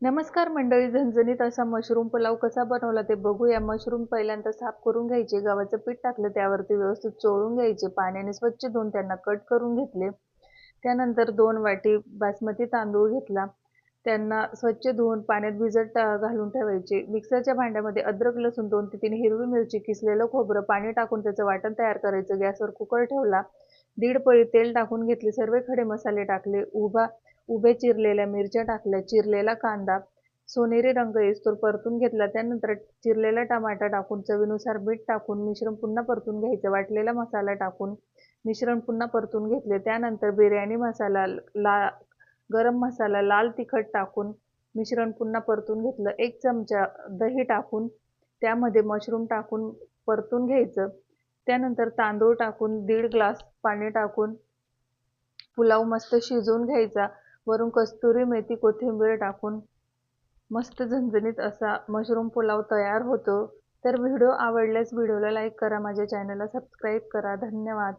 नमस्कार मंडळी, झणझणीत असा मशरूम पुलाव कसा बनवला ते बघूया. मशरूम पहिल्यांदा साफ करून घ्यायचे, गव्हाचं पीठ टाकलं, त्यावरती व्यवस्थित चोळून घ्यायचे, पाण्याने स्वच्छ धुवून त्यांना कट करून घेतले. त्यानंतर 2 वाटी बासमती तांदूळ घेतला, त्यांना स्वच्छ धुवून पाण्यात भिजत घालून ठेवायचे. मिक्सरच्या भांड्यामध्ये अद्रक, लसूण, 2 ते 3 हिरवी मिरची, किसलेलं खोबरं, पाणी टाकून त्याचं वाटण तयार करायचं. गॅसवर कुकर ठेवला, दीड पळी तेल टाकून घेतले, सर्व खडे मसाले टाकले, उभे चिरलेल्या मिरच्या टाकल्या, चिरलेला कांदा सोनेरी रंग येईस्तोवर परतून घेतला. त्यानंतर चिरलेला टमाटा टाकून चवीनुसार मीठ टाकून मिश्रण पुन्हा परतून घ्यायचं. वाटलेला मसाला टाकून मिश्रण पुन्हा परतून घेतले. त्यानंतर बिर्याणी मसाला, गरम मसाला, लाल तिखट टाकून मिश्रण पुन्हा परतून घेतलं. 1 चमचा दही टाकून त्यामध्ये मशरूम टाकून परतून घ्यायचं. त्यानंतर तांदूळ टाकून 1.5 ग्लास पाणी टाकून पुलाव मस्त शिजवून घ्यायचा. वरून कस्तुरी मेथी, कोथिंबीर टाकून मस्त झणझणीत असा मशरूम पुलाव तयार होतो. तर व्हिडिओ आवडल्यास व्हिडिओला लाईक करा, माझ्या चॅनलला सबस्क्राईब करा. धन्यवाद.